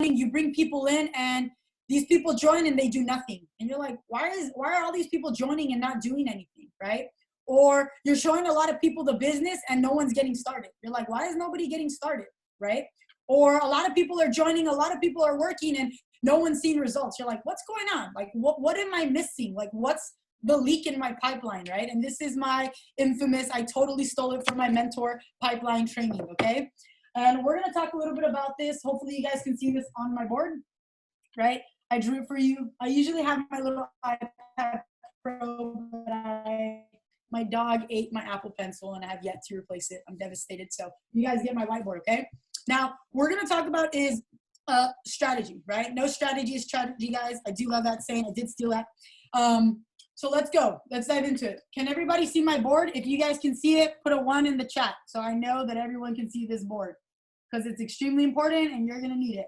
you bring people in and these people join and they do nothing. And you're like, why are all these people joining and not doing anything, right? Or you're showing a lot of people the business and no one's getting started. You're like, why is nobody getting started, right? Or a lot of people are joining, a lot of people are working and no one's seeing results. You're like, what's going on? Like, what am I missing? Like, what's the leak in my pipeline, right? And this is my infamous, I totally stole it from my mentor, pipeline training, okay? And we're gonna talk a little bit about this. Hopefully you guys can see this on my board, right? I drew it for you. I usually have my little iPad Pro, but my dog ate my Apple Pencil and I have yet to replace it. I'm devastated. So you guys get my whiteboard, okay? Now, we're gonna talk about is strategy, right? No strategy is strategy, guys. I do love that saying. I did steal that. So let's go. Let's dive into it. Can everybody see my board? If you guys can see it, put a 1 in the chat so I know that everyone can see this board because it's extremely important and you're gonna need it.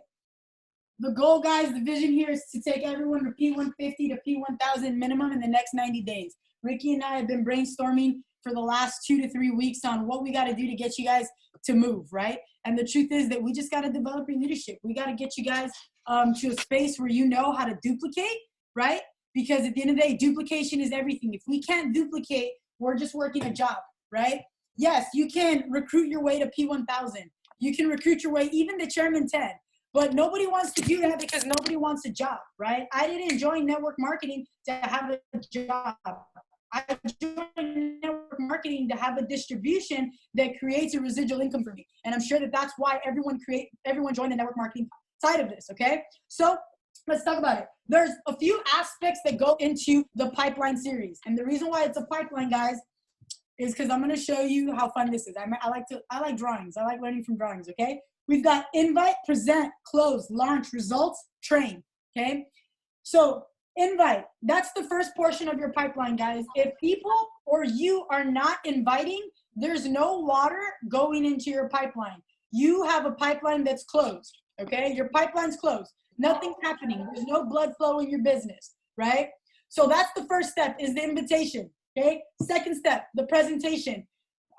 The goal, guys, the vision here is to take everyone to P150 to P1000 minimum in the next 90 days. Ricky and I have been brainstorming for the last 2 to 3 weeks on what we got to do to get you guys to move, right? And the truth is that we just got to develop your leadership. We got to get you guys to a space where you know how to duplicate, right? Because at the end of the day, duplication is everything. If we can't duplicate, we're just working a job, right? Yes, you can recruit your way to P1000. You can recruit your way even to Chairman 10. But nobody wants to do that because nobody wants a job, right? I didn't join network marketing to have a job. I joined network marketing to have a distribution that creates a residual income for me. And I'm sure that that's why everyone joined the network marketing side of this, okay? So let's talk about it. There's a few aspects that go into the pipeline series. And the reason why it's a pipeline, guys, is because I'm going to show you how fun this is. I like drawings. I like learning from drawings, okay? We've got invite, present, close, launch, results, train, okay? So invite, that's the first portion of your pipeline, guys. If people or you are not inviting, there's no water going into your pipeline. You have a pipeline that's closed, okay? Your pipeline's closed. Nothing's happening. There's no blood flow in your business, right? So that's the first step is the invitation, okay? Second step, the presentation.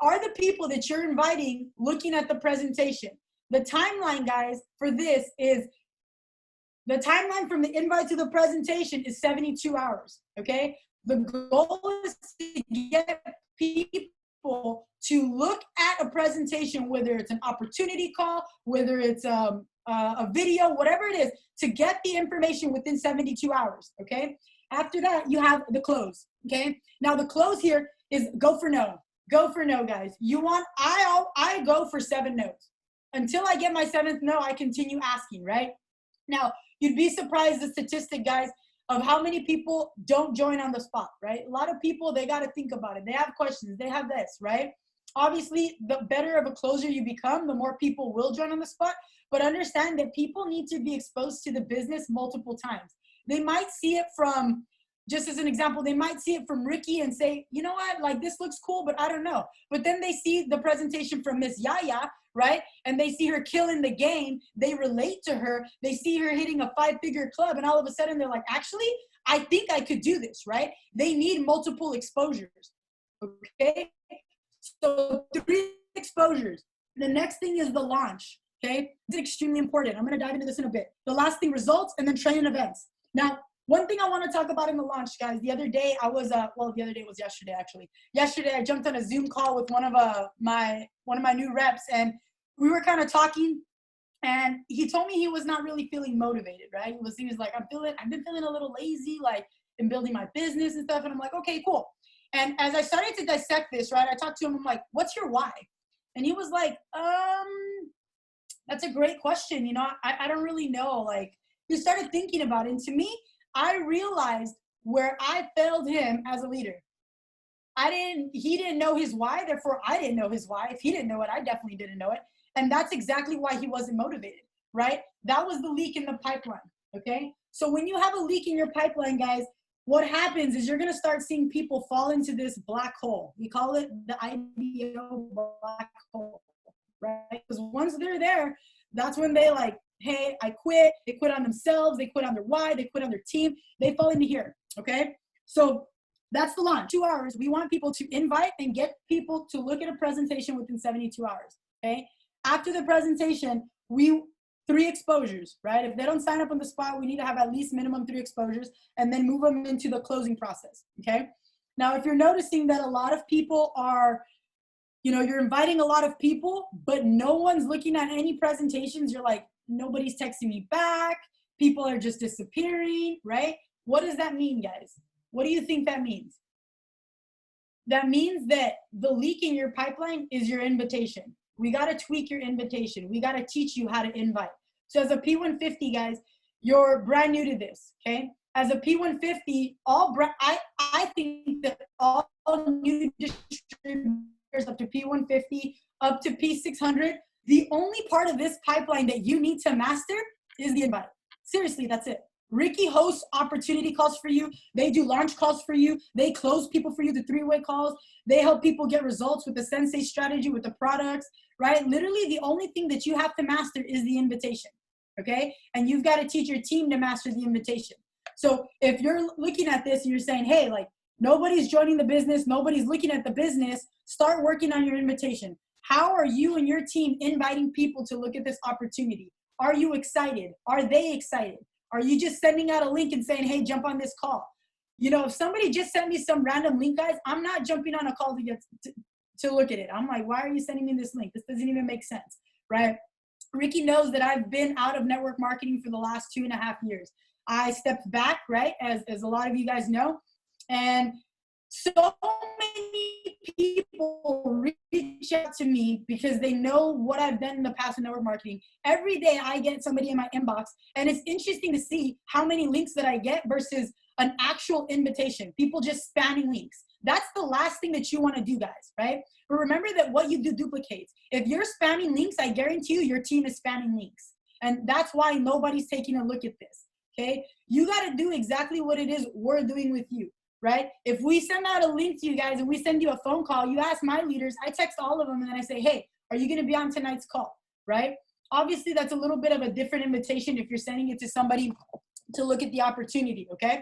Are the people that you're inviting looking at the presentation? The timeline, guys, for this is the timeline from the invite to the presentation is 72 hours, okay? The goal is to get people to look at a presentation, whether it's an opportunity call, whether it's a video, whatever it is, to get the information within 72 hours, okay? After that, you have the close, okay? Now, the close here is go for no. Go for no, guys. I go for 7 no's. Until I get my 7th no, I continue asking, right? Now, you'd be surprised the statistic, guys, of how many people don't join on the spot, right? A lot of people, they got to think about it. They have questions. They have this, right? Obviously, the better of a closer you become, the more people will join on the spot. But understand that people need to be exposed to the business multiple times. They might see it from, just as an example, they might see it from Ricky and say, you know what, like this looks cool, but I don't know. But then they see the presentation from Miss Yaya, right? And they see her killing the game. They relate to her. They see her hitting a 5-figure club. And all of a sudden they're like, actually, I think I could do this, right? They need multiple exposures, okay? So 3 exposures. The next thing is the launch, okay? It's extremely important. I'm going to dive into this in a bit. The last thing, results, and then training events. Now, one thing I want to talk about in the launch, guys, the other day I was, the other day was yesterday, actually. Yesterday I jumped on a Zoom call with one of my new reps, and we were kind of talking, and he told me he was not really feeling motivated, right? He was like, I've been feeling a little lazy, like in building my business and stuff. And I'm like, okay, cool. And as I started to dissect this, right, I talked to him, I'm like, what's your why? And he was like, that's a great question. You know, I don't really know. Like, he started thinking about it. And to me, I realized where I failed him as a leader. He didn't know his why, therefore I didn't know his why. If he didn't know it, I definitely didn't know it. And that's exactly why he wasn't motivated, right? That was the leak in the pipeline, okay? So when you have a leak in your pipeline, guys, what happens is you're gonna start seeing people fall into this black hole. We call it the IBO black hole, right? Because once they're there, that's when they like, hey, I quit. They quit on themselves. They quit on their why. They quit on their team. They fall into here, okay? So that's the launch. 2 hours. We want people to invite and get people to look at a presentation within 72 hours, okay? After the presentation, 3 exposures, right? If they don't sign up on the spot, we need to have at least minimum 3 exposures and then move them into the closing process, okay? Now, if you're noticing that a lot of people are, you're inviting a lot of people, but no one's looking at any presentations, you're like, nobody's texting me back, people are just disappearing, right? What does that mean, guys? What do you think that means? That means that the leak in your pipeline is your invitation. We got to tweak your invitation. We got to teach you how to invite. So as a P150, guys, you're brand new to this, okay? As a P150, I think that all new distributors up to P150, up to P600, the only part of this pipeline that you need to master is the invite. Seriously, that's it. Ricky hosts opportunity calls for you. They do launch calls for you. They close people for you, the 3-way calls. They help people get results with the Sensei strategy, with the products, right? Literally, the only thing that you have to master is the invitation, okay? And you've got to teach your team to master the invitation. So if you're looking at this and you're saying, hey, like, nobody's joining the business, nobody's looking at the business, start working on your invitation. How are you and your team inviting people to look at this opportunity? Are you excited? Are they excited? Are you just sending out a link and saying, hey, jump on this call? If somebody just sent me some random link, guys, I'm not jumping on a call to look at it. I'm like, why are you sending me this link? This doesn't even make sense, right? Ricky knows that I've been out of network marketing for the last 2.5 years. I stepped back, right, as a lot of you guys know. And so many people reach out to me because they know what I've done in the past in network marketing. Every day I get somebody in my inbox, and it's interesting to see how many links that I get versus an actual invitation. People just spamming links. That's the last thing that you want to do, guys, right? But remember that what you do duplicates. If you're spamming links, I guarantee you your team is spamming links. And that's why nobody's taking a look at this, okay? You got to do exactly what it is we're doing with you. Right? If we send out a link to you guys and we send you a phone call, you ask my leaders, I text all of them and then I say, hey, are you going to be on tonight's call? Right? Obviously, that's a little bit of a different invitation if you're sending it to somebody to look at the opportunity. Okay?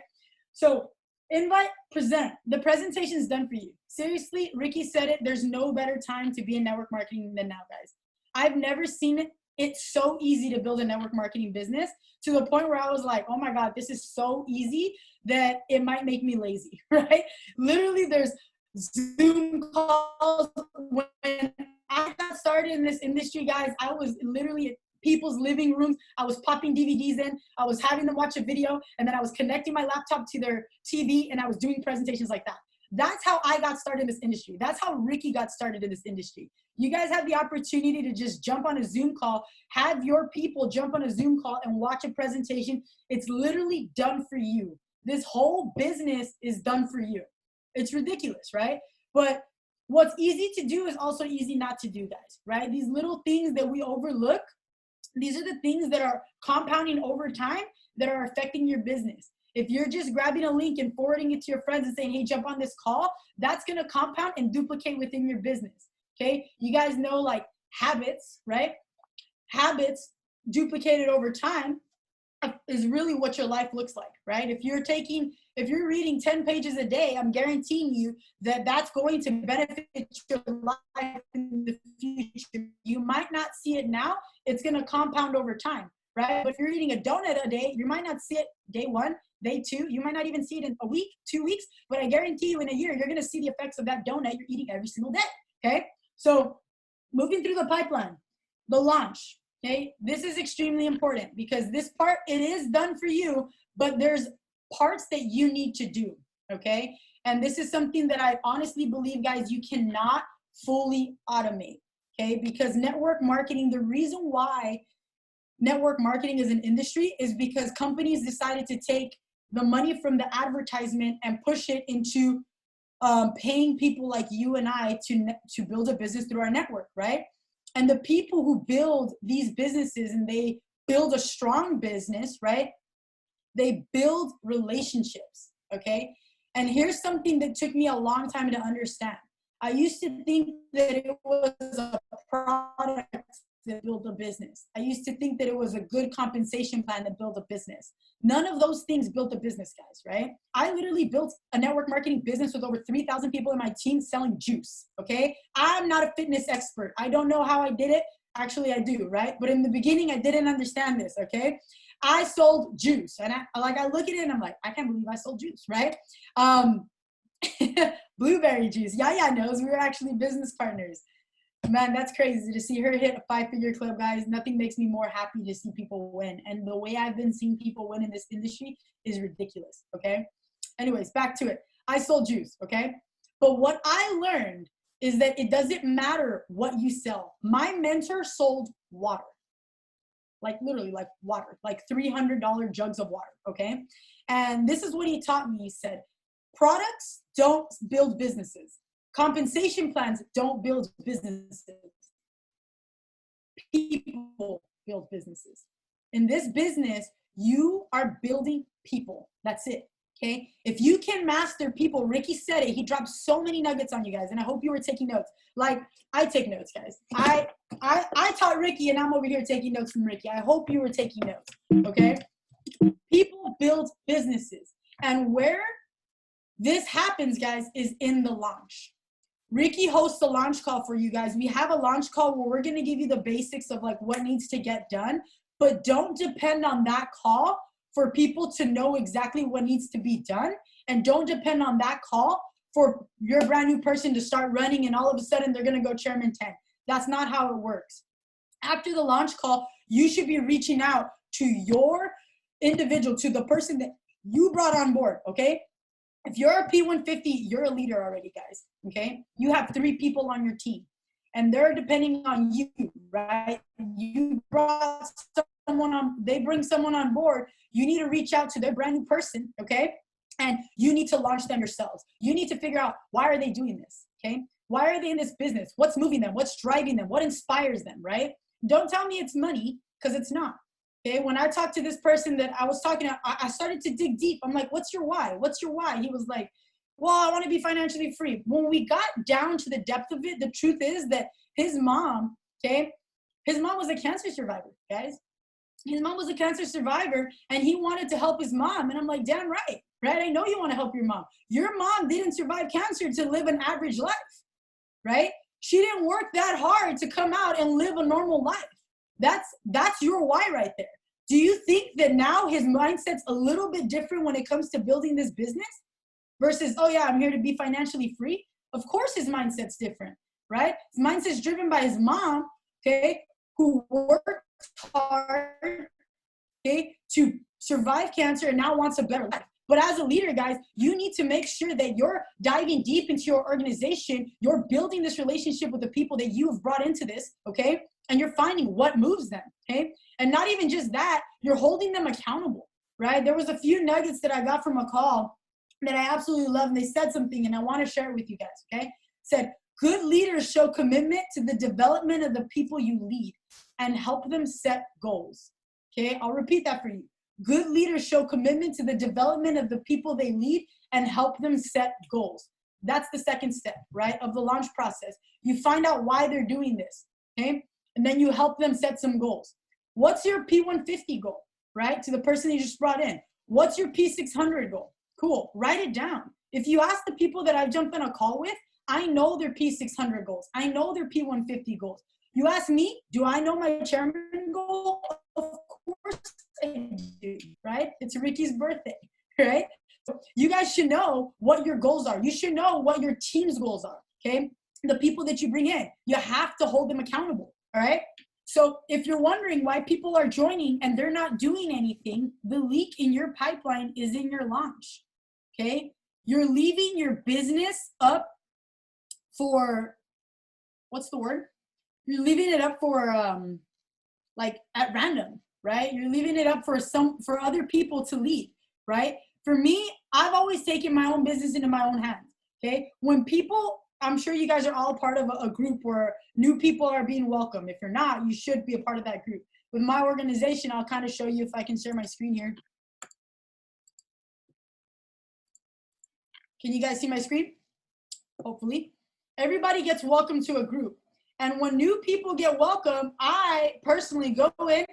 So invite, present. The presentation is done for you. Seriously, Ricky said it. There's no better time to be in network marketing than now, guys. I've never seen it. It's so easy to build a network marketing business to the point where I was like, oh my God, this is so easy that it might make me lazy, right? Literally, there's Zoom calls. When I got started in this industry, guys, I was literally at people's living rooms. I was popping DVDs in. I was having them watch a video, and then I was connecting my laptop to their TV, and I was doing presentations like that. That's how I got started in this industry. That's how Ricky got started in this industry. You guys have the opportunity to just jump on a Zoom call, have your people jump on a Zoom call and watch a presentation. It's literally done for you. This whole business is done for you. It's ridiculous, right? But what's easy to do is also easy not to do, guys, right? These little things that we overlook, these are the things that are compounding over time that are affecting your business. If you're just grabbing a link and forwarding it to your friends and saying, hey, jump on this call, that's going to compound and duplicate within your business, okay? You guys know, like, habits, right? Habits duplicated over time is really what your life looks like, right? If you're reading 10 pages a day, I'm guaranteeing you that that's going to benefit your life in the future. You might not see it now. It's going to compound over time, right? But if you're eating a donut a day, you might not see it day 1, day 2. You might not even see it in a week, 2 weeks, but I guarantee you in a year, you're going to see the effects of that donut you're eating every single day, okay? So moving through the pipeline, the launch. Okay, this is extremely important because this part, it is done for you, but there's parts that you need to do, okay? And this is something that I honestly believe, guys, you cannot fully automate, okay? Because network marketing, the reason why network marketing is an industry is because companies decided to take the money from the advertisement and push it into paying people like you and I to build a business through our network, right? And the people who build these businesses and they build a strong business, right? They build relationships, okay? And here's something that took me a long time to understand. I used to think that it was a product that built a business. I used to think that it was a good compensation plan that built a business. None of those things built a business, guys, right? I literally built a network marketing business with over 3,000 people in my team selling juice, okay? I'm not a fitness expert. I don't know how I did it. Actually, I do, right? But in the beginning, I didn't understand this, okay? I sold juice. And I look at it and I'm like, I can't believe I sold juice, right? Blueberry juice. Yaya knows we were actually business partners. Man, that's crazy to see her hit a 5-figure club, guys. Nothing makes me more happy to see people win. And the way I've been seeing people win in this industry is ridiculous, okay? Anyways, back to it. I sold juice, okay? But what I learned is that it doesn't matter what you sell. My mentor sold water. Like literally like water, like $300 jugs of water, okay? And this is what he taught me. He said, products don't build businesses. Compensation plans don't build businesses. People build businesses. In this business, you are building people. That's it, okay? If you can master people, Ricky said it, he dropped so many nuggets on you guys, and I hope you were taking notes. Like, I take notes, guys. I taught Ricky, and I'm over here taking notes from Ricky. I hope you were taking notes, okay? People build businesses. And where this happens, guys, is in the launch. Ricky hosts a launch call for you guys. We have a launch call where we're going to give you the basics of like what needs to get done, but don't depend on that call for people to know exactly what needs to be done. And don't depend on that call for your brand new person to start running and all of a sudden they're going to go chairman 10. That's not how it works. After the launch call, you should be reaching out to your individual, to the person that you brought on board, okay? If you're a P150, you're a leader already, guys, okay? You have 3 people on your team, and they're depending on you, right? You brought someone on, they bring someone on board, you need to reach out to their brand new person, okay? And you need to launch them yourselves. You need to figure out, why are they doing this, okay? Why are they in this business? What's moving them? What's driving them? What inspires them, right? Don't tell me it's money, because it's not. Okay, when I talked to this person that I was talking to, I started to dig deep. I'm like, what's your why? What's your why? He was like, well, I want to be financially free. When we got down to the depth of it, the truth is that his mom, okay, his mom was a cancer survivor, guys. His mom was a cancer survivor, and he wanted to help his mom. And I'm like, damn right, right? I know you want to help your mom. Your mom didn't survive cancer to live an average life, right? She didn't work that hard to come out and live a normal life. That's your why right there. Do you think that now his mindset's a little bit different when it comes to building this business versus, oh yeah, I'm here to be financially free? Of course his mindset's different, right? His mindset's driven by his mom, okay, who worked hard, okay, to survive cancer and now wants a better life. But as a leader, guys, you need to make sure that you're diving deep into your organization. You're building this relationship with the people that you've brought into this, okay? And you're finding what moves them, okay? And not even just that, you're holding them accountable, right? There was a few nuggets that I got from a call that I absolutely love, and they said something, and I want to share it with you guys, okay? It said, good leaders show commitment to the development of the people you lead and help them set goals, okay? I'll repeat that for you. Good leaders show commitment to the development of the people they lead and help them set goals. That's the second step, right, of the launch process. You find out why they're doing this, okay? And then you help them set some goals. What's your P150 goal, right, to the person you just brought in? What's your P600 goal? Cool, write it down. If you ask the people that I've jumped on a call with, I know their P600 goals. I know their P150 goals. You ask me, do I know my chairman goal? Of course I do, right? It's Ricky's birthday, right? So you guys should know what your goals are. You should know what your team's goals are, okay? The people that you bring in, you have to hold them accountable, all right? So if you're wondering why people are joining and they're not doing anything, the leak in your pipeline is in your launch, okay? You're leaving your business up for, what's the word? You're leaving it up for, like at random, right? You're leaving it up for other people to lead, right? For me, I've always taken my own business into my own hands, okay? When people, I'm sure you guys are all part of a group where new people are being welcomed. If you're not, you should be a part of that group. With my organization, I'll kind of show you if I can share my screen here. Can you guys see my screen? Hopefully. Everybody gets welcomed to a group. And when new people get welcome, I personally go in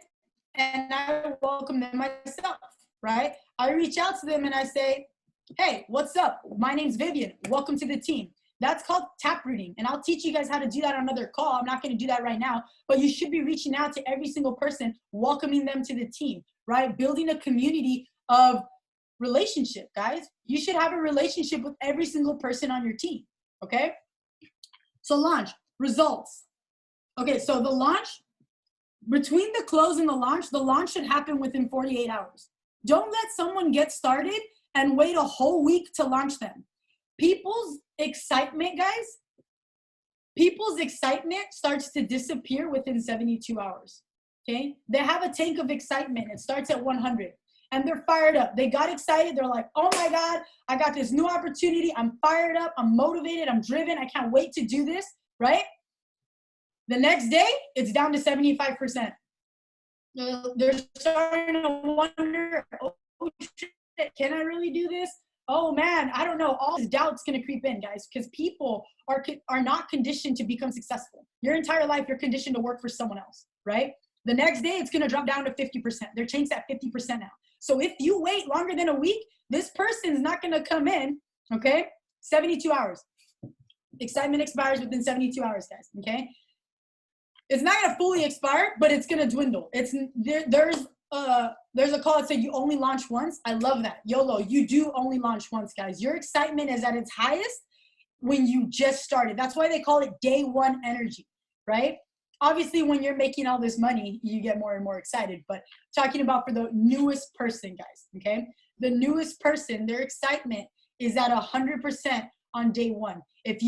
and I welcome them myself, right? I reach out to them and I say, hey, what's up? My name's Vivian. Welcome to the team. That's called taprooting. And I'll teach you guys how to do that on another call. I'm not going to do that right now, but you should be reaching out to every single person, welcoming them to the team, right? Building a community of relationship, guys. You should have a relationship with every single person on your team, okay? So launch, results. Okay, so the launch, between the close and the launch should happen within 48 hours. Don't let someone get started and wait a whole week to launch them. People's excitement, guys, people's excitement starts to disappear within 72 hours, okay? They have a tank of excitement. It starts at 100, and they're fired up. They got excited. They're like, oh my God, I got this new opportunity. I'm fired up. I'm motivated. I'm driven. I can't wait to do this, right? The next day, it's down to 75%. They're starting to wonder, oh shit, can I really do this? Oh man, I don't know. All this doubt's gonna creep in, guys, because people are not conditioned to become successful. Your entire life, you're conditioned to work for someone else, right? The next day, it's gonna drop down to 50%. They're changed at 50% now. So if you wait longer than a week, this person's not gonna come in, okay? 72 hours. Excitement expires within 72 hours, guys, okay? It's not gonna fully expire, but it's gonna dwindle. There's a call that said you only launch once. I love that. YOLO, you do only launch once, guys. Your excitement is at its highest when you just started. That's why they call it day one energy, right? Obviously, when you're making all this money, you get more and more excited, but talking about for the newest person, guys, okay? The newest person, their excitement is at 100% on day one.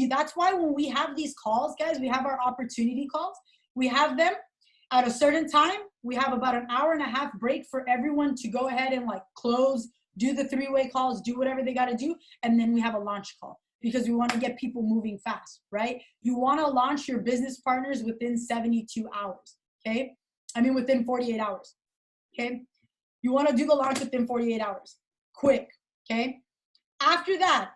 That's why when we have these calls, guys, we have our opportunity calls. We have them at a certain time. We have about an hour and a half break for everyone to go ahead and like close, do the three-way calls, do whatever they got to do. And then we have a launch call because we want to get people moving fast, right? You want to launch your business partners within 72 hours, okay? I mean, within 48 hours, okay? You want to do the launch within 48 hours, quick, okay? After that,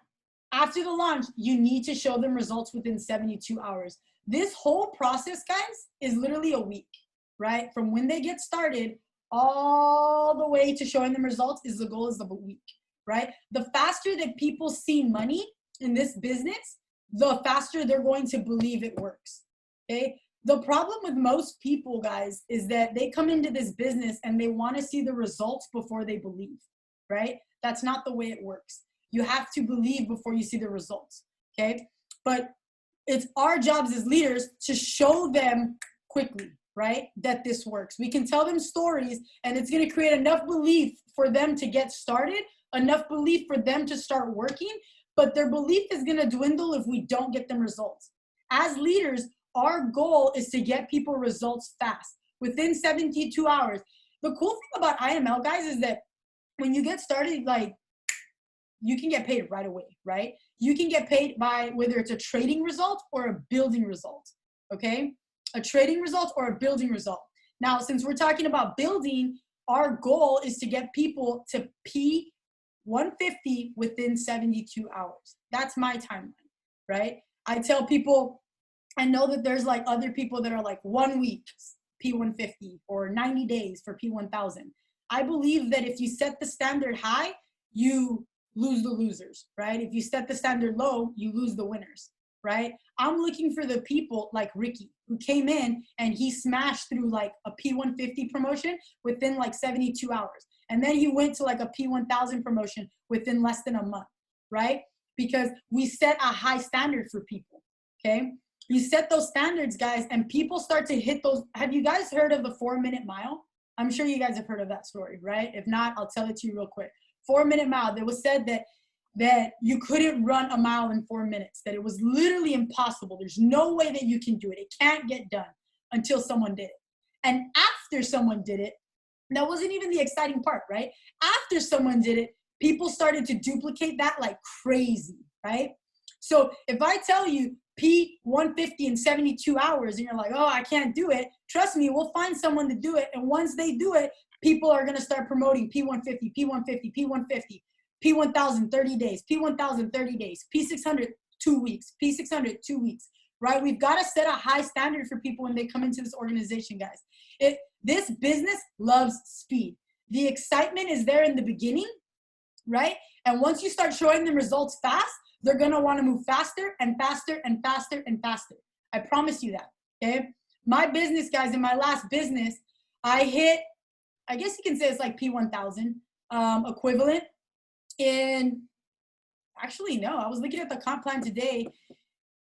after the launch, you need to show them results within 72 hours. This whole process, guys, is literally a week, right? From when they get started all the way to showing them results is the goal is of a week, right? The faster that people see money in this business, the faster they're going to believe it works, okay? The problem with most people, guys, is that they come into this business and they want to see the results before they believe, right? That's not the way it works. You have to believe before you see the results, okay? But it's our jobs as leaders to show them quickly, right, that this works. We can tell them stories and it's going to create enough belief for them to get started, enough belief for them to start working, but their belief is going to dwindle if we don't get them results. As leaders, our goal is to get people results fast, within 72 hours. The cool thing about IML, guys, is that when you get started, like, you can get paid right away, right? You can get paid by whether it's a trading result or a building result, okay? A trading result or a building result. Now, since we're talking about building, our goal is to get people to P150 within 72 hours. That's my timeline, right? I tell people, I know that there's like other people that are like 1 week P150 or 90 days for P1000. I believe that if you set the standard high, you lose the losers, right? If you set the standard low, you lose the winners, right? I'm looking for the people like Ricky, who came in and he smashed through like a P150 promotion within like 72 hours. And then he went to like a P1000 promotion within less than a month, right? Because we set a high standard for people, okay? You set those standards, guys, and people start to hit those. Have you guys heard of the 4-minute mile? I'm sure you guys have heard of that story, right? If not, I'll tell it to you real quick. 4-minute mile. It was said that you couldn't run a mile in 4 minutes, that it was literally impossible. There's no way that you can do it. It can't get done until someone did it. And after someone did it, that wasn't even the exciting part, right? After someone did it, people started to duplicate that like crazy, right? So if I tell you P150 in 72 hours and you're like, oh, I can't do it, trust me, we'll find someone to do it. And once they do it, people are going to start promoting P150, P150, P150, P1000, 30 days, P1000, 30 days, P600, 2 weeks, P600, 2 weeks, right? We've got to set a high standard for people when they come into this organization, guys. This business loves speed. The excitement is there in the beginning, right? And once you start showing them results fast, they're going to want to move faster and faster and faster and faster. I promise you that, okay? My business, guys, in my last business, I hit, I guess you can say it's like P1000 equivalent in, actually, no, I was looking at the comp plan today.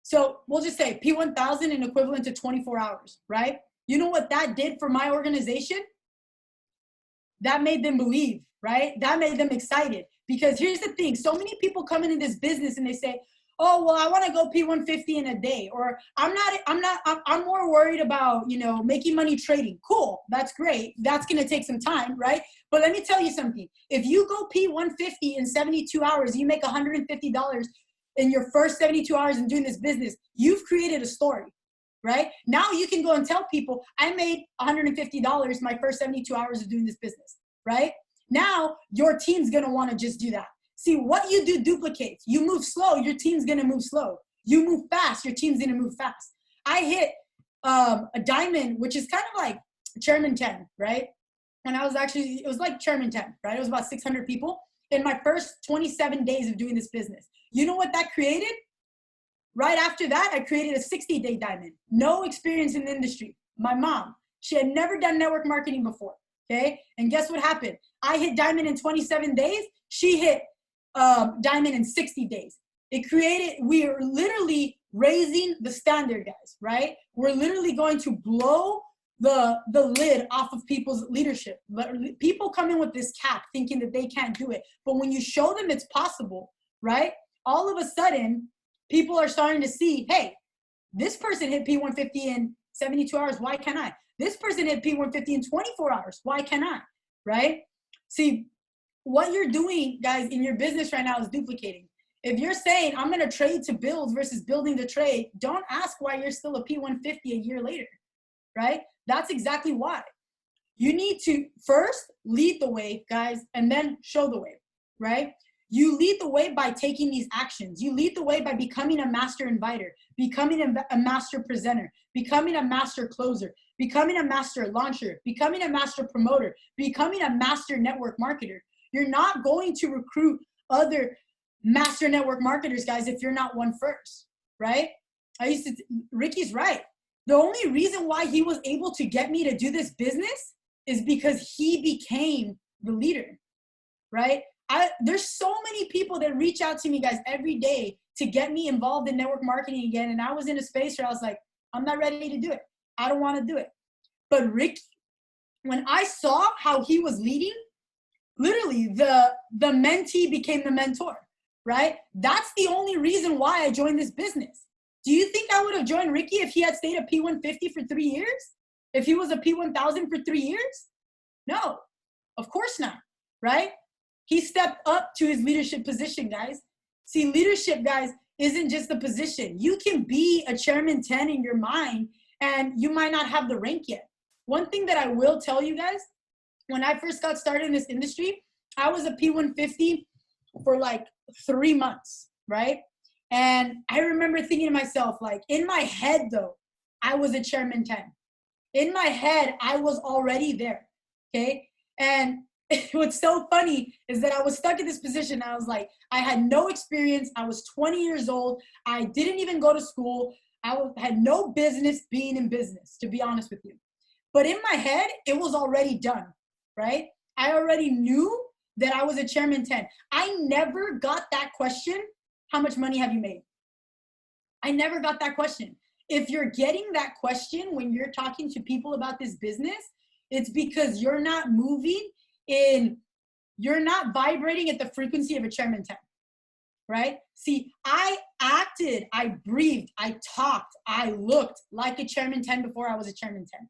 So we'll just say P1000 in equivalent to 24 hours, right? You know what that did for my organization? That made them believe, right? That made them excited. Because here's the thing, so many people come into this business and they say, oh, well, I want to go P150 in a day, or I'm more worried about, you know, making money trading. Cool, that's great. That's going to take some time, right? But let me tell you something. If you go P150 in 72 hours, you make $150 in your first 72 hours in doing this business, you've created a story, right? Now you can go and tell people, I made $150 my first 72 hours of doing this business, right? Now your team's going to want to just do that. See, what you do duplicates. You move slow, your team's going to move slow. You move fast, your team's going to move fast. I hit a diamond, which is kind of like Chairman 10, right? And I was actually, it was like Chairman 10, right? It was about 600 people in my first 27 days of doing this business. You know what that created? Right after that, I created a 60-day diamond. No experience in the industry. My mom, she had never done network marketing before, okay? And guess what happened? I hit diamond in 27 days. She hit diamond in 60 days. It created, we are literally raising the standard, guys, right? We're literally going to blow the lid off of people's leadership. But people come in with this cap thinking that they can't do it. But when you show them it's possible, right? All of a sudden, people are starting to see, hey, this person hit P150 in 72 hours. Why can't I? This person hit P150 in 24 hours. Why can't I? Right? See, what you're doing, guys, in your business right now is duplicating. If you're saying, I'm going to trade to build versus building the trade, don't ask why you're still a P150 a year later, right? That's exactly why. You need to first lead the way, guys, and then show the way, right? You lead the way by taking these actions. You lead the way by becoming a master inviter, becoming a master presenter, becoming a master closer, becoming a master launcher, becoming a master promoter, becoming a master network marketer. You're not going to recruit other master network marketers, guys, if you're not one first, right? Ricky's right. The only reason why he was able to get me to do this business is because he became the leader, right? There's so many people that reach out to me, guys, every day to get me involved in network marketing again. And I was in a space where I was like, I'm not ready to do it. I don't want to do it. But Ricky, when I saw how he was leading, literally the mentee became the mentor, right? That's the only reason why I joined this business. Do you think I would have joined Ricky if he had stayed at P150 for 3 years? If he was a P1000 for 3 years? No, of course not, right? He stepped up to his leadership position, guys. See, leadership, guys, isn't just a position. You can be a Chairman 10 in your mind, and you might not have the rank yet. One thing that I will tell you guys, when I first got started in this industry, I was a P150 for like 3 months, right? And I remember thinking to myself, like, in my head, though, I was a Chairman 10. In my head, I was already there, okay? And what's so funny is that I was stuck in this position. I was like, I had no experience. I was 20 years old. I didn't even go to school. I had no business being in business, to be honest with you. But in my head, it was already done, right? I already knew that I was a Chairman 10. I never got that question, how much money have you made? I never got that question. If you're getting that question when you're talking to people about this business, it's because you're not moving you're not vibrating at the frequency of a Chairman 10, right? See, I acted, I breathed, I talked, I looked like a Chairman 10 before I was a Chairman 10,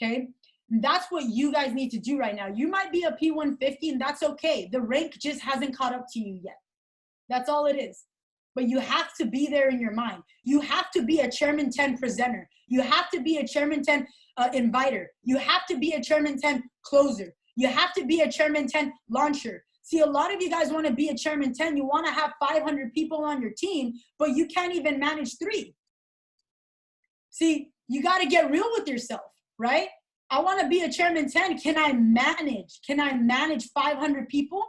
okay? And that's what you guys need to do right now. You might be a P150 and that's okay. The rank just hasn't caught up to you yet. That's all it is. But you have to be there in your mind. You have to be a Chairman 10 presenter. You have to be a Chairman 10 inviter. You have to be a Chairman 10 closer. You have to be a Chairman 10 launcher. See, a lot of you guys want to be a Chairman 10. You want to have 500 people on your team, but you can't even manage 3. See, you got to get real with yourself, right? I want to be a Chairman 10. Can I manage 500 people?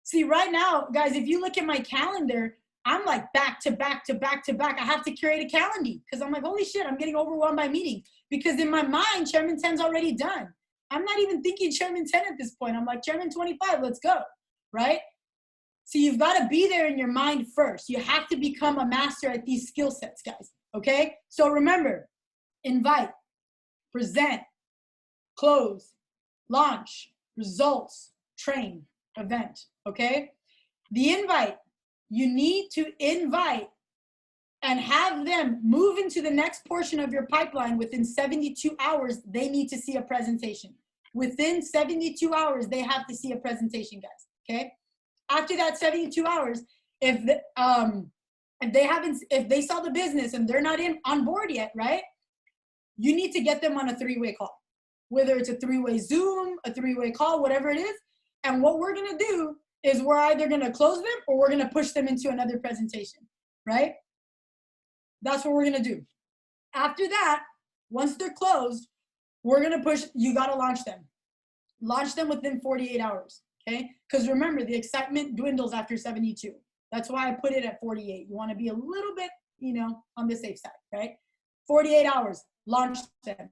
See, right now, guys, if you look at my calendar, I'm like back to back to back to back. I have to create a calendar because I'm like, holy shit, I'm getting overwhelmed by meetings. Because in my mind, Chairman 10's already done. I'm not even thinking Chairman 10 at this point. I'm like, Chairman 25, let's go, right? So you've got to be there in your mind first. You have to become a master at these skill sets, guys, okay? So remember, invite, present, close, launch, results, train, event, okay? The invite, you need to invite and have them move into the next portion of your pipeline within 72 hours. They need to see a presentation. Within 72 hours, they have to see a presentation, guys, okay? After that 72 hours, if they saw the business and they're not on board yet, right? You need to get them on a 3-way call, whether it's a 3-way Zoom, a 3-way call, whatever it is. And what we're gonna do is we're either gonna close them or we're gonna push them into another presentation, right? That's what we're gonna do. After that, once they're closed, we're gonna push, you gotta launch them. Launch them within 48 hours, okay? Because remember, the excitement dwindles after 72. That's why I put it at 48. You wanna be a little bit, on the safe side, right? 48 hours, launch them.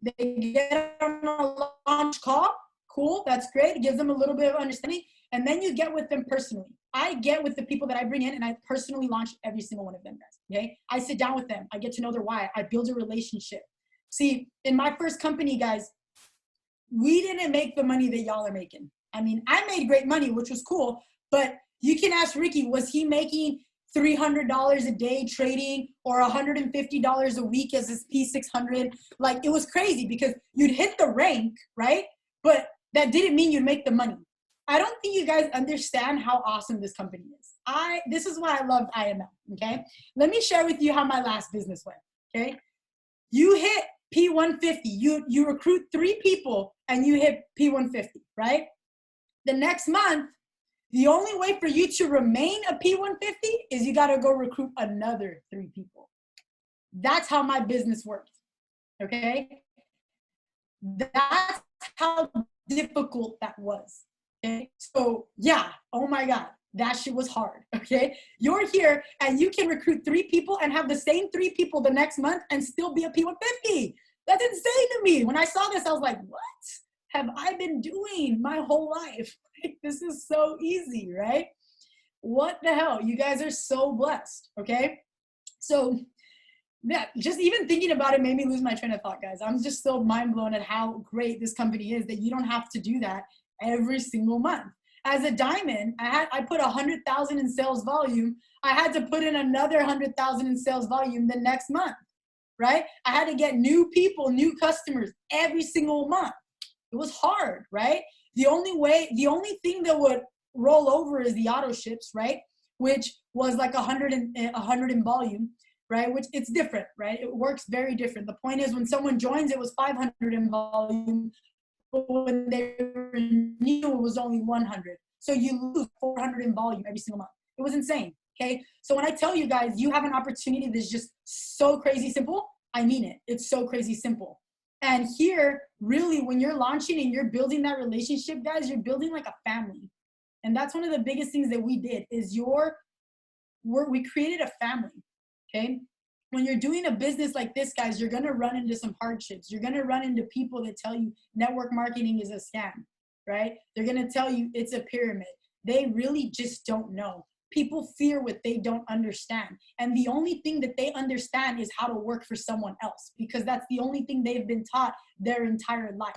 They get on a launch call, cool, that's great. It gives them a little bit of understanding. And then you get with them personally. I get with the people that I bring in and I personally launch every single one of them, guys, okay? I sit down with them. I get to know their why. I build a relationship. See, in my first company, guys, we didn't make the money that y'all are making. I mean, I made great money, which was cool, but you can ask Ricky, was he making $300 a day trading or $150 a week as his P600? Like, it was crazy because you'd hit the rank, right? But that didn't mean you'd make the money. I don't think you guys understand how awesome this company is. This is why I love IML, okay? Let me share with you how my last business went, okay? You hit P150, you recruit 3 people and you hit P150, right? The next month, the only way for you to remain a P150 is you gotta go recruit another 3 people. That's how my business works, okay? That's how difficult that was, okay? So yeah, oh my God, that shit was hard, okay? You're here and you can recruit 3 people and have the same 3 people the next month and still be a P150. That's insane to me. When I saw this, I was like, what have I been doing my whole life? This is so easy, right? What the hell? You guys are so blessed, okay? So yeah, just even thinking about it made me lose my train of thought, guys. I'm just so mind blown at how great this company is that you don't have to do that every single month. As a diamond, I put 100,000 in sales volume. I had to put in another 100,000 in sales volume the next month, right? I had to get new people, new customers every single month. It was hard, right? The only thing that would roll over is the auto ships, right? Which was like 100 in volume, right? Which it's different, right? It works very different. The point is when someone joins, it was 500 in volume, but when they renew, it was only 100. So you lose 400 in volume every single month. It was insane, okay? So when I tell you guys, you have an opportunity that's just so crazy simple, I mean it. It's so crazy simple. And here, really, when you're launching and you're building that relationship, guys, you're building like a family. And that's one of the biggest things that we did is we created a family, okay? When you're doing a business like this, guys, you're gonna run into some hardships. You're gonna run into people that tell you network marketing is a scam, right? They're gonna tell you it's a pyramid. They really just don't know. People fear what they don't understand. And the only thing that they understand is how to work for someone else because that's the only thing they've been taught their entire life,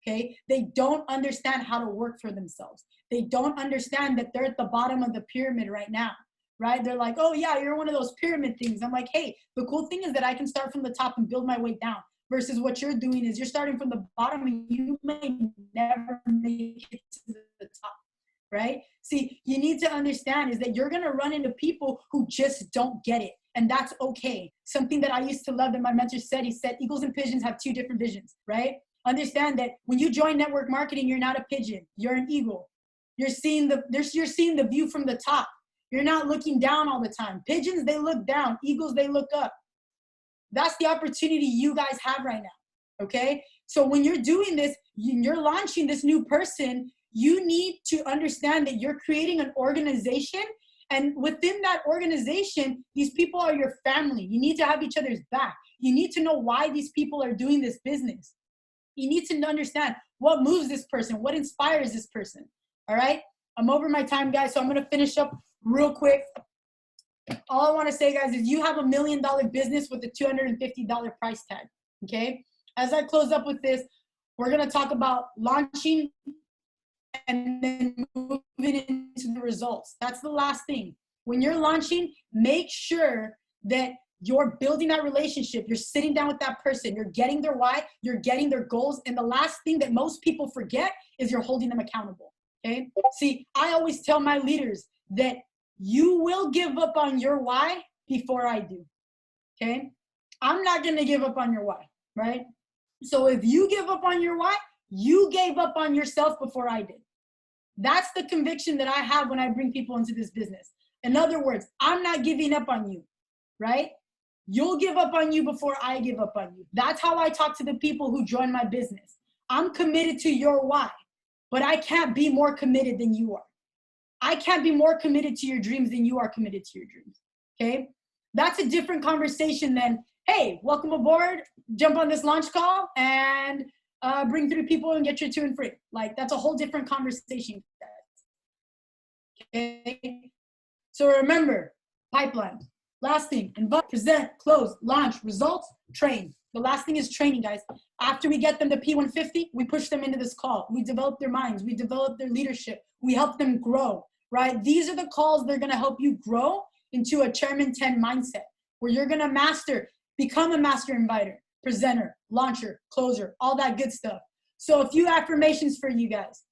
okay? They don't understand how to work for themselves. They don't understand that they're at the bottom of the pyramid right now, right? They're like, oh yeah, you're one of those pyramid things. I'm like, hey, the cool thing is that I can start from the top and build my way down versus what you're doing is you're starting from the bottom and you may never make it to the top. Right? See, you need to understand is that you're going to run into people who just don't get it. And that's okay. Something that I used to love that my mentor said, he said, eagles and pigeons have 2 different visions, right? Understand that when you join network marketing, you're not a pigeon, you're an eagle. You're seeing the view from the top. You're not looking down all the time. Pigeons, they look down. Eagles, they look up. That's the opportunity you guys have right now, okay? So when you're doing this, you're launching this new person, you need to understand that you're creating an organization, and within that organization, these people are your family. You need to have each other's back. You need to know why these people are doing this business. You need to understand what moves this person, what inspires this person. All right? I'm over my time, guys, so I'm going to finish up real quick. All I want to say, guys, is you have $1 million business with a $250 price tag, okay? As I close up with this, we're going to talk about launching and then moving into the results. That's the last thing. When you're launching, make sure that you're building that relationship. You're sitting down with that person. You're getting their why. You're getting their goals. And the last thing that most people forget is you're holding them accountable, okay? See, I always tell my leaders that you will give up on your why before I do, okay? I'm not going to give up on your why, right? So if you give up on your why, you gave up on yourself before I did. That's the conviction that I have when I bring people into this business. In other words, I'm not giving up on you, right? You'll give up on you before I give up on you. That's how I talk to the people who join my business. I'm committed to your why, but I can't be more committed than you are. I can't be more committed to your dreams than you are committed to your dreams, okay? That's a different conversation than, hey, welcome aboard, jump on this launch call and bring 3 people and get your 2 and free. Like, that's a whole different conversation, okay? So remember, pipeline. Last thing, invite, present, close, launch, results, train. The last thing is training, guys. After we get them to P150, we push them into this call. We develop their minds. We develop their leadership. We help them grow, right? These are the calls that are going to help you grow into a Chairman 10 mindset, where you're going to become a master inviter, presenter, launcher, closer, all that good stuff. So a few affirmations for you guys.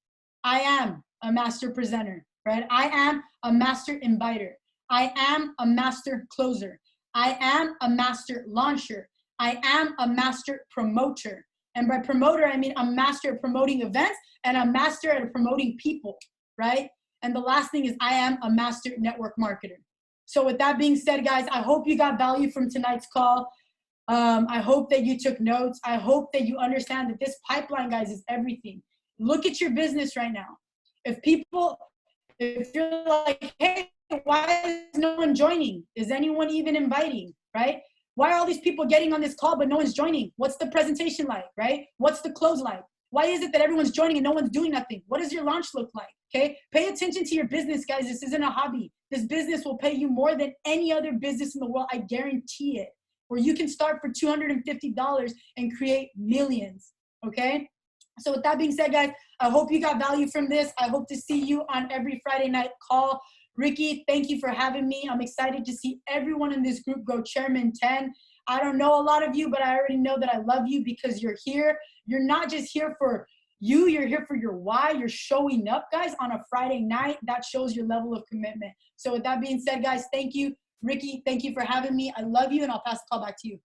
I am a master presenter, right? I am a master inviter. I am a master closer. I am a master launcher. I am a master promoter. And by promoter, I mean a master at promoting events and a master at promoting people, right? And the last thing is I am a master network marketer. So with that being said, guys, I hope you got value from tonight's call. I hope that you took notes. I hope that you understand that this pipeline, guys, is everything. Look at your business right now. If you're like, hey, why is no one joining? Is anyone even inviting, right? Why are all these people getting on this call but no one's joining? What's the presentation like, right? What's the close like? Why is it that everyone's joining and no one's doing nothing? What does your launch look like, okay? Pay attention to your business, guys. This isn't a hobby. This business will pay you more than any other business in the world. I guarantee it. Where you can start for $250 and create millions, okay? So with that being said, guys, I hope you got value from this. I hope to see you on every Friday night call. Ricky, thank you for having me. I'm excited to see everyone in this group go Chairman 10. I don't know a lot of you, but I already know that I love you because you're here. You're not just here for you, you're here for your why. You're showing up, guys, on a Friday night. That shows your level of commitment. So with that being said, guys, thank you. Ricky, thank you for having me. I love you, and I'll pass the call back to you.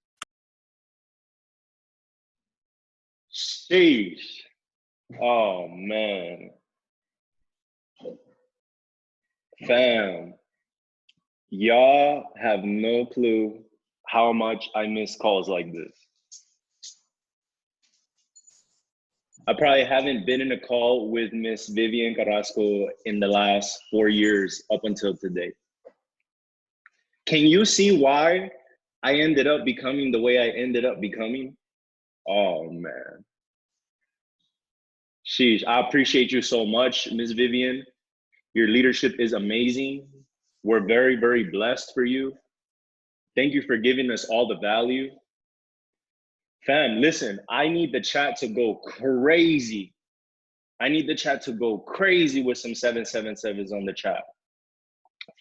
Sheesh. Oh, man. Fam, y'all have no clue how much I miss calls like this. I probably haven't been in a call with Miss Vivian Carrasco in the last 4 years up until today. Can you see why I ended up becoming the way I ended up becoming? Oh, man. Sheesh, I appreciate you so much, Ms. Vivian. Your leadership is amazing. We're very, very blessed for you. Thank you for giving us all the value. Fam, listen, I need the chat to go crazy. I need the chat to go crazy with some 777s on the chat.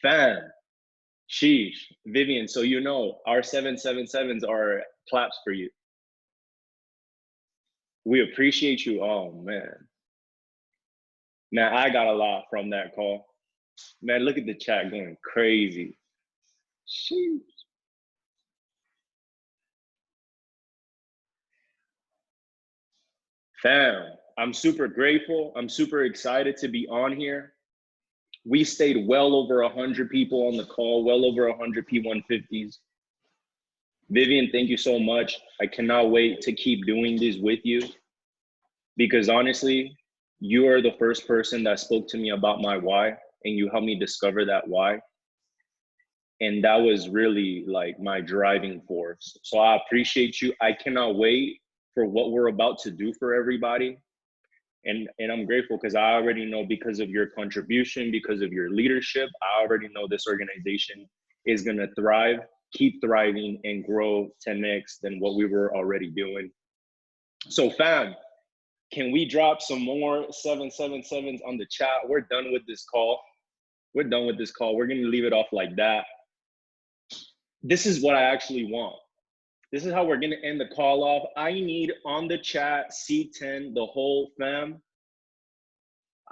Fam, sheesh, Vivian, so you know, our 777s are claps for you. We appreciate you. Oh, man. Man, I got a lot from that call. Man, look at the chat going crazy. Sheesh. Fam, I'm super grateful. I'm super excited to be on here. We stayed well over 100 people on the call, well over 100 P150s. Vivian, thank you so much. I cannot wait to keep doing this with you. because honestly, you are the first person that spoke to me about my why, and you helped me discover that why. And that was really like my driving force. So I appreciate you. I cannot wait for what we're about to do for everybody. And I'm grateful because I already know, because of your contribution, because of your leadership, I already know this organization is going to thrive, keep thriving, and grow 10x than what we were already doing. So fam, can we drop some more 777s on the chat? We're done with this call. We're done with this call. We're going to leave it off like that. This is what I actually want. This is how we're going to end the call off. I need on the chat C10, the whole fam.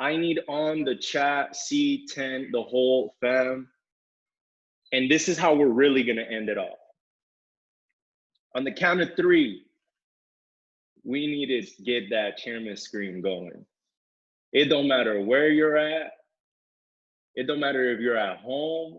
I need on the chat C10, the whole fam. And this is how we're really going to end it off. On the count of 3, we need to get that chairman screen going. It don't matter where you're at. It don't matter if you're at home,